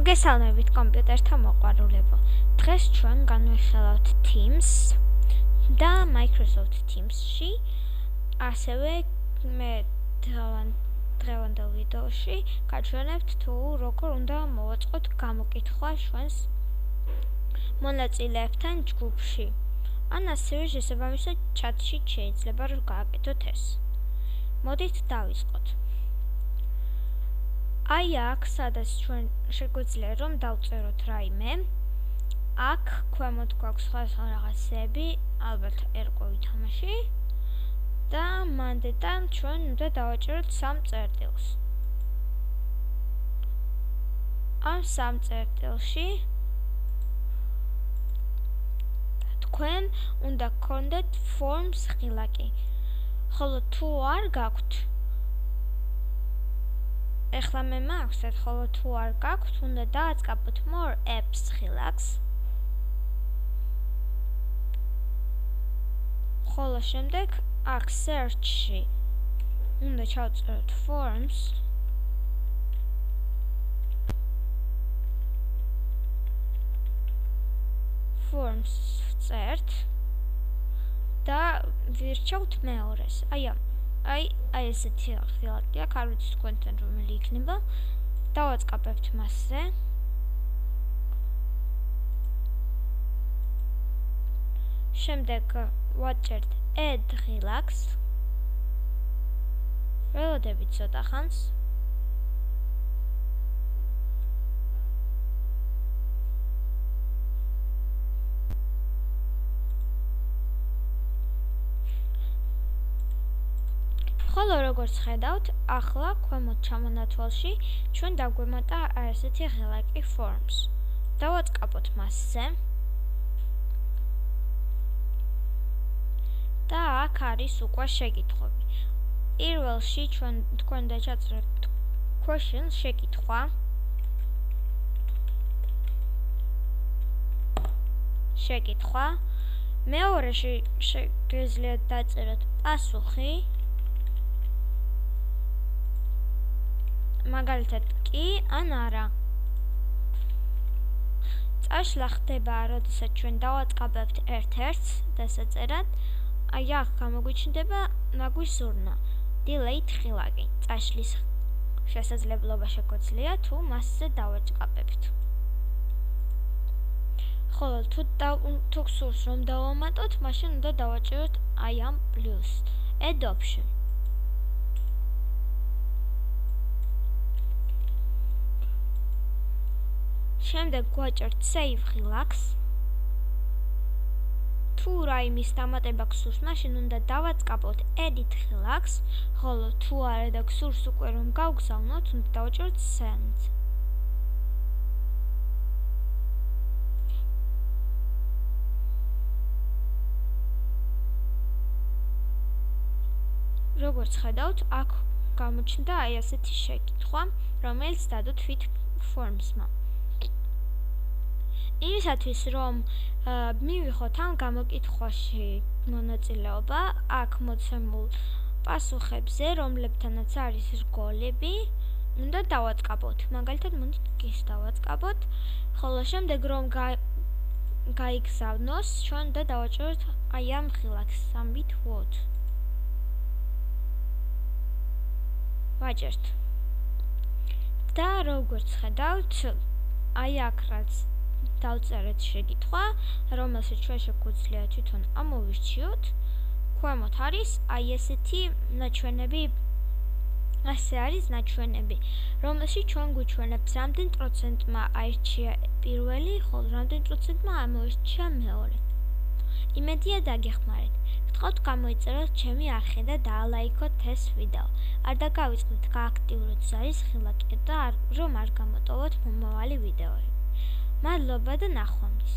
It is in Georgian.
მოგესალმებით კომპიუტერთა მოყვარულებო. დღეს ჩვენ განვიხილავთ Teams და Microsoft Teams-ში. ასევე მე დღევანდელ ვიდეოში გაჩვენებთ თუ როგორ უნდა მოვაწყოთ გამოკითხვა ჩვენს მონაწილეებთან ჯგუფში. ან ასევე შესაბამისად ჩატში შეიძლება რომ გააკეთოთ ეს. მოდით დავიწყოთ. აი აქ, სადაც ჩვენ შეგვიძლია რომ დავწეროთ რაიმე, აქ ქვემოთ გვაქვს სხვადასხვა რაღაცები, ალბათ ერკვა ვითამაში და მანდედან ჩვენ უნდა დავაჭეროთ 3 წერტილს. ამ 3 წერტილში თქვენ უნდა გქონდეთ forms ღილაკი. ხოლო თუ არ გაქვთ, ეხლა მე მაქვს, ხოლო თუ არ გაქვთ, უნდა დააწყაბოთ more apps ღილაკს. ხოლო შემდეგ აქ search-ში უნდა ჩავწეროთ forms. forms წერთ და ვირჩევთ მეორეს. აი ესეთი ღილაკი აქვს, არ ვიცი თქვენთან რომელი იქნება. დავაწყაბებთ მასზე. შემდეგ ვაჭერთ add ღილაკს. ველოდებით ცოტა ხანს. ხოლო როგორც ხედავთ, ახლა ქვემოთ ჩამონათვალში ჩვენ დაგვემატა ესეთი ღილაკი forms. დავაწყაბოთ მასზე. და აქ არის უკვე შეკითხვები. პირველში თქვენ უნდა ჩაწეროთ question შეკითხვა. მეორეში შეგიძლიათ დაწეროთ პასუხი. მაგალითად კი ან არა. წაშლა ხდება, როდესაც ჩვენ დავაწყაბებთ ერთ-ერთს დასაწერად. აი აქ გამოგვიჩნდება ნაგვის ზურნა. delete ღილაკი. წაშლის შესაძლებლობა შეგვიძლია თუ მასზე დავაწყაბებთ. ხოლო თუ გსურს რომ დავამატოთ, მაშინ უნდა დავაჭეროთ აი ამ plus add option. შემდეგ გვაჭერთ save ღილაკს. თუ რაიმის დამატება გსურს, მაშინ უნდა დავაწყაბოთ edit ღილაკს, ხოლო თუ არა და გსურს უკვე რომ გავგზავნოთ, უნდა დავაჭეროთ send. როგორც ხედავთ, აქ გამოჩნდა აი ასეთი შეკითხვა, რომელიც დადოთ თვით forms-მა. იმისათვის რომ მივიღოთ ამ გამოკითხვაში მონაწილეობა, აქ მოცემულ პასუხებზე, რომლებთანაც არის რგოლები, უნდა დავაწყაბოთ. მაგალითად, მოდით ის დავაწყაბოთ, ხოლო შემდეგ რომ გაიგზავნოს, ჩვენ უნდა დავაჭეროთ აი ამ ღილაკს submit what. ვაჭერთ. და როგორც ხედავთ, აი აქ რაც დავწერეთ შეკითხვა, რომელსაც ჩვენ შეგვიძლია თვითონ ამოვირჩიოთ. ქვემოთ არის აი ესეთი ნაჩვენები. ასე არის ნაჩვენები, რომელშიც ჩვენ გვიჩვენებს რამდენ პროცენტმა აირჩია პირველი, ხოლო რამდენ პროცენტმა ამოირჩია მეორე. იმედია დაგეხმარეთ. გთხოვთ გამოიწეროთ ჩემი არხი და დაალაიქოთ ეს ვიდეო. არ დაგავიწყდეთ გააქტიუროთ ზარის ღილაკი და რომ არ გამოტოვოთ მომავალი ვიდეოები. მადლობა და ნახვამდის.